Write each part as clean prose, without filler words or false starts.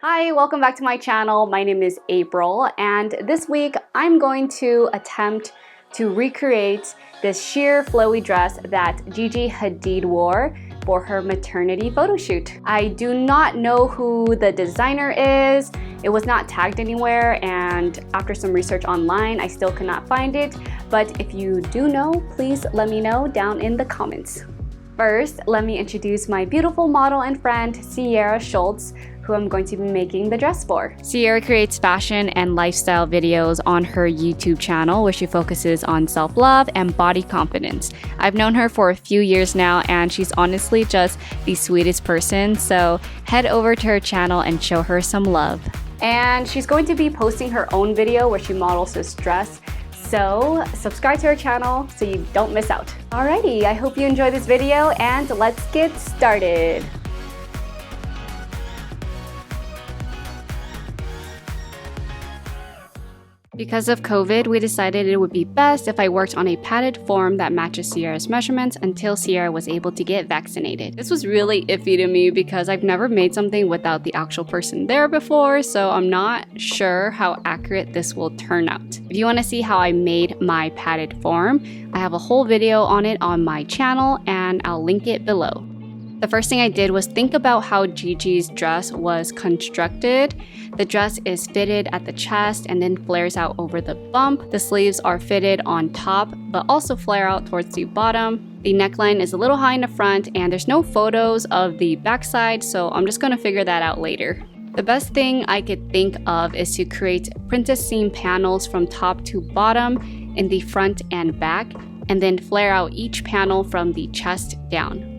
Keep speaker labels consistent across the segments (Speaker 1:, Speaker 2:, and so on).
Speaker 1: Hi, welcome back to my channel. My name is April, and this week I'm going to attempt to recreate this sheer flowy dress that Gigi Hadid wore for her maternity photo shoot. I do not know who the designer is. It was not tagged anywhere, and after some research online, I still could not find it. But if you do know, please let me know down in the comments. First, let me introduce my beautiful model and friend, Sierra Schultz, who I'm going to be making the dress for. Sierra creates fashion and lifestyle videos on her YouTube channel where she focuses on self-love and body confidence. I've known her for a few years now and she's honestly just the sweetest person, so head over to her channel and show her some love. And she's going to be posting her own video where she models this dress, so subscribe to her channel so you don't miss out. Alrighty, I hope you enjoy this video and let's get started. Because of COVID, we decided it would be best if I worked on a padded form that matches Sierra's measurements until Sierra was able to get vaccinated. This was really iffy to me because I've never made something without the actual person there before, so I'm not sure how accurate this will turn out. If you want to see how I made my padded form, I have a whole video on it on my channel and I'll link it below. The first thing I did was think about how Gigi's dress was constructed. The dress is fitted at the chest and then flares out over the bump. The sleeves are fitted on top but also flare out towards the bottom. The neckline is a little high in the front and there's no photos of the backside, so I'm just going to figure that out later. The best thing I could think of is to create princess seam panels from top to bottom in the front and back, and then flare out each panel from the chest down.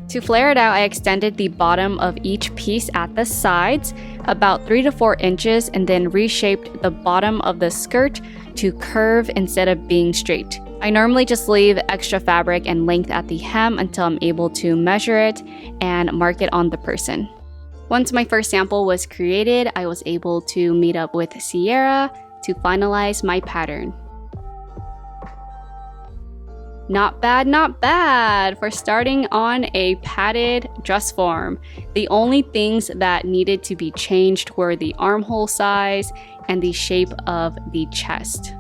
Speaker 1: To flare it out, I extended the bottom of each piece at the sides about 3 to 4 inches and then reshaped the bottom of the skirt to curve instead of being straight. I normally just leave extra fabric and length at the hem until I'm able to measure it and mark it on the person. Once my first sample was created, I was able to meet up with Sierra to finalize my pattern. Not bad for starting on a padded dress form. The only things that needed to be changed were the armhole size and the shape of the chest.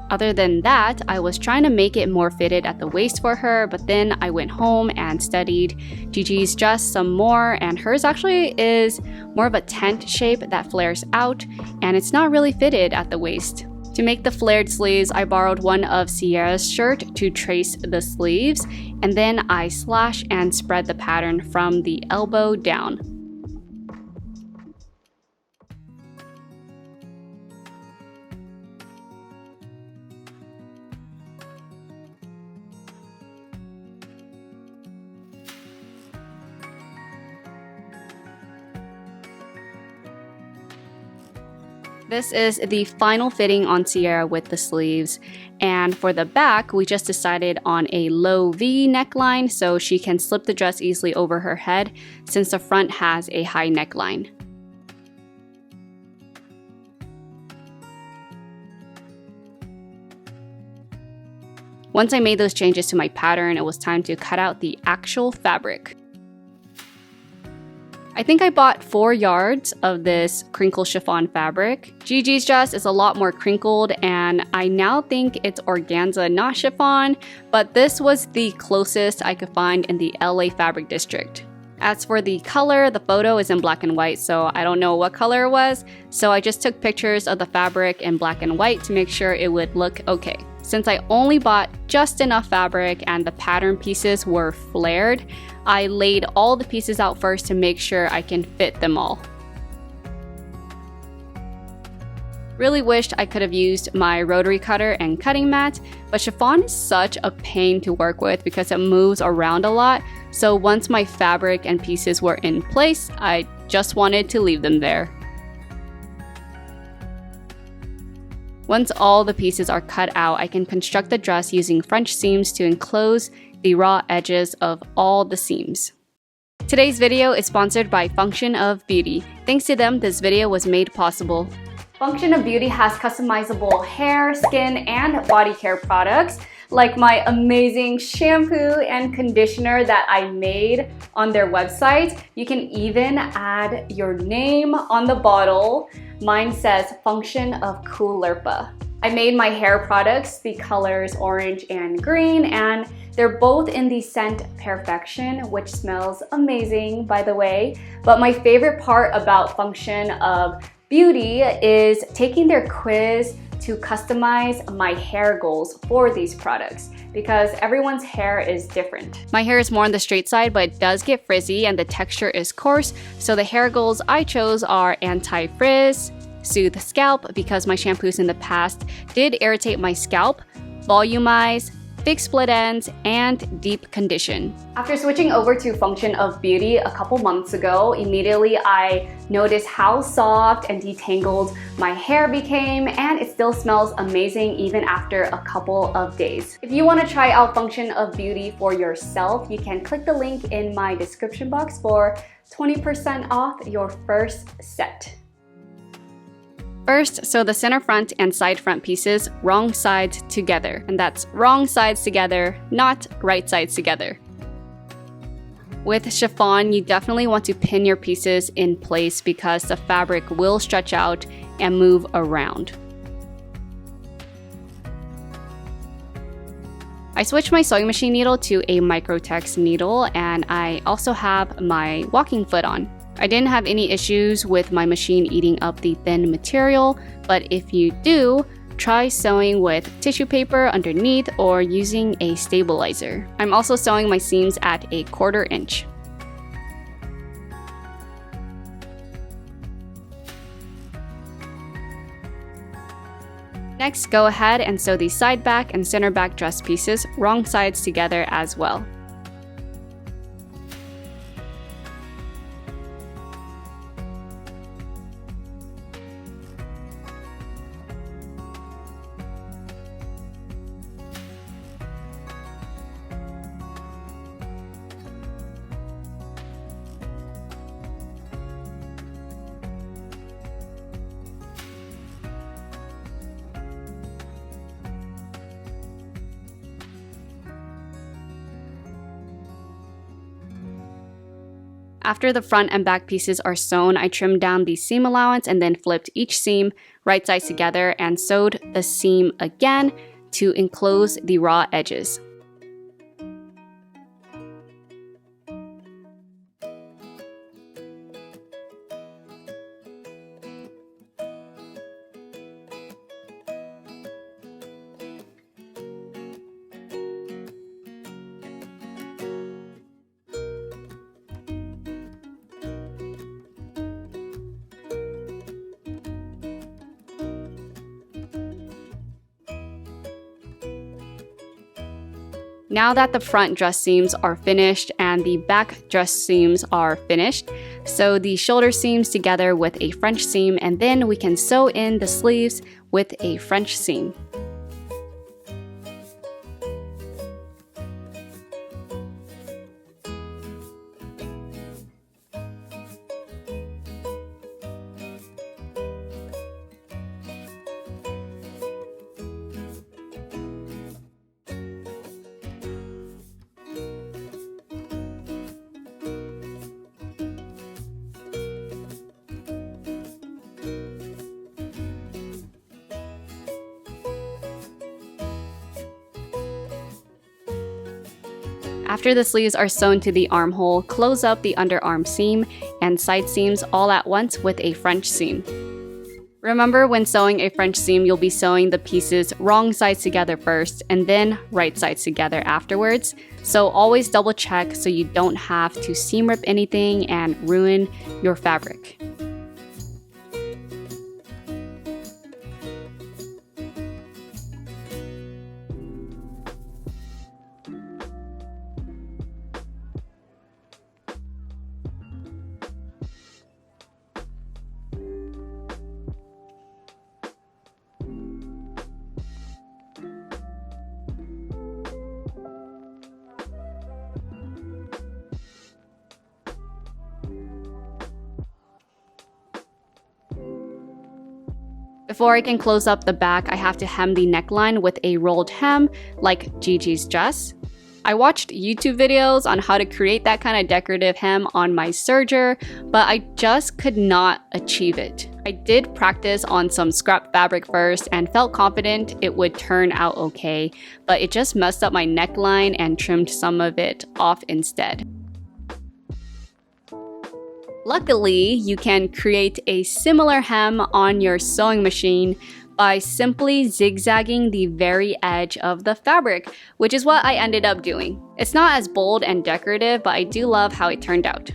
Speaker 1: Other than that, I was trying to make it more fitted at the waist for her, but then I went home and studied Gigi's dress some more, and hers actually is more of a tent shape that flares out, and it's not really fitted at the waist. To make the flared sleeves, I borrowed one of Sierra's shirt to trace the sleeves, and then I slash and spread the pattern from the elbow down. This is the final fitting on Sierra with the sleeves, and for the back we just decided on a low V neckline so she can slip the dress easily over her head since the front has a high neckline. Once I made those changes to my pattern, it was time to cut out the actual fabric. I think I bought 4 yards of this crinkle chiffon fabric. Gigi's dress is a lot more crinkled and I now think it's organza, not chiffon, but this was the closest I could find in the LA fabric district. As for the color, the photo is in black and white, so I don't know what color it was, so I just took pictures of the fabric in black and white to make sure it would look okay. Since I only bought just enough fabric and the pattern pieces were flared, I laid all the pieces out first to make sure I can fit them all. Really wished I could have used my rotary cutter and cutting mat, but chiffon is such a pain to work with because it moves around a lot, so once my fabric and pieces were in place, I just wanted to leave them there. Once all the pieces are cut out, I can construct the dress using French seams to enclose the raw edges of all the seams. Today's video is sponsored by Function of Beauty. Thanks to them, this video was made possible. Function of Beauty has customizable hair, skin, and body care products like my amazing shampoo and conditioner that I made on their website. You can even add your name on the bottle. Mine says Function of Coolirpa. I made my hair products the colors orange and green, and they're both in the scent Perfection, which smells amazing, by the way. But my favorite part about Function of Beauty is taking their quiz to customize my hair goals for these products because everyone's hair is different. My hair is more on the straight side, but it does get frizzy and the texture is coarse. So the hair goals I chose are anti-frizz, soothe scalp because my shampoos in the past did irritate my scalp, volumize, fix split ends, and deep condition. After switching over to Function of Beauty a couple months ago, immediately I noticed how soft and detangled my hair became, and it still smells amazing even after a couple of days. If you want to try out Function of Beauty for yourself, you can click the link in my description box for 20% off your first set. First, sew the center front and side front pieces wrong sides together. And that's wrong sides together, not right sides together. With chiffon, you definitely want to pin your pieces in place because the fabric will stretch out and move around. I switched my sewing machine needle to a Microtex needle, and I also have my walking foot on. I didn't have any issues with my machine eating up the thin material, but if you do, try sewing with tissue paper underneath or using a stabilizer. I'm also sewing my seams at 1/4 inch. Next, go ahead and sew the side back and center back dress pieces wrong sides together as well. After the front and back pieces are sewn, I trimmed down the seam allowance and then flipped each seam right sides together and sewed the seam again to enclose the raw edges. Now that the front dress seams are finished and the back dress seams are finished, sew the shoulder seams together with a French seam, and then we can sew in the sleeves with a French seam. After the sleeves are sewn to the armhole, close up the underarm seam and side seams all at once with a French seam. Remember, when sewing a French seam, you'll be sewing the pieces wrong sides together first and then right sides together afterwards. So always double check so you don't have to seam rip anything and ruin your fabric. Before I can close up the back, I have to hem the neckline with a rolled hem, like Gigi's dress. I watched YouTube videos on how to create that kind of decorative hem on my serger, but I just could not achieve it. I did practice on some scrap fabric first and felt confident it would turn out okay, but it just messed up my neckline and trimmed some of it off instead. Luckily, you can create a similar hem on your sewing machine by simply zigzagging the very edge of the fabric, which is what I ended up doing. It's not as bold and decorative, but I do love how it turned out.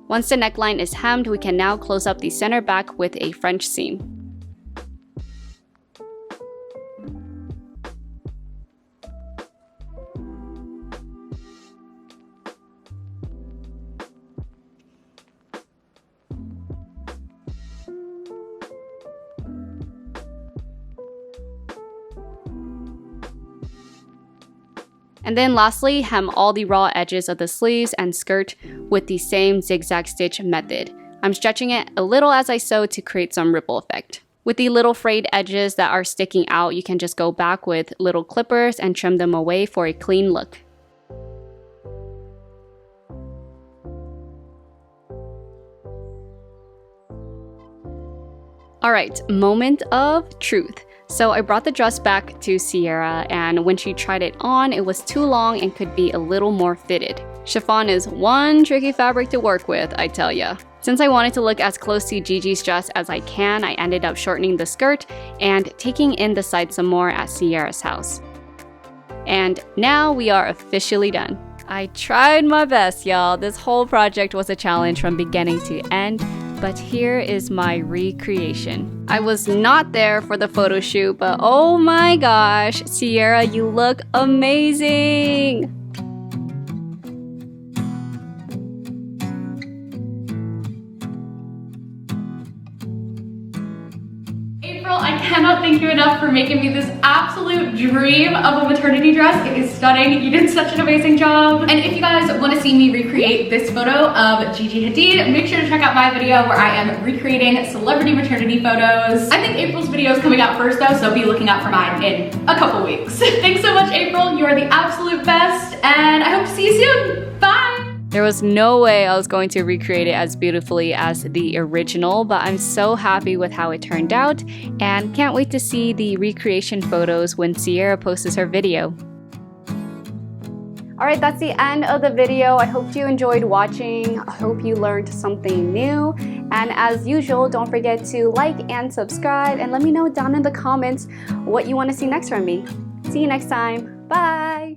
Speaker 1: Once the neckline is hemmed, we can now close up the center back with a French seam. And then lastly, hem all the raw edges of the sleeves and skirt with the same zigzag stitch method. I'm stretching it a little as I sew to create some ripple effect. With the little frayed edges that are sticking out, you can just go back with little clippers and trim them away for a clean look. Alright, moment of truth. So I brought the dress back to Sierra, and when she tried it on, it was too long and could be a little more fitted. Chiffon is one tricky fabric to work with, I tell ya. Since I wanted to look as close to Gigi's dress as I can, I ended up shortening the skirt and taking in the side some more at Sierra's house. And now we are officially done. I tried my best, y'all. This whole project was a challenge from beginning to end. But here is my recreation. I was not there for the photo shoot, but oh my gosh, Sierra, you look amazing!
Speaker 2: I cannot thank you enough for making me this absolute dream of a maternity dress. It is stunning. You did such an amazing job. And if you guys want to see me recreate this photo of Gigi Hadid, make sure to check out my video where I am recreating celebrity maternity photos. I think April's video is coming out first though, so be looking out for mine in a couple weeks. Thanks so much, April. You are the absolute best, and I hope to see you soon. Bye!
Speaker 1: There was no way I was going to recreate it as beautifully as the original, but I'm so happy with how it turned out and can't wait to see the recreation photos when Sierra posts her video. Alright, that's the end of the video. I hope you enjoyed watching. I hope you learned something new. And as usual, don't forget to like and subscribe and let me know down in the comments what you want to see next from me. See you next time. Bye!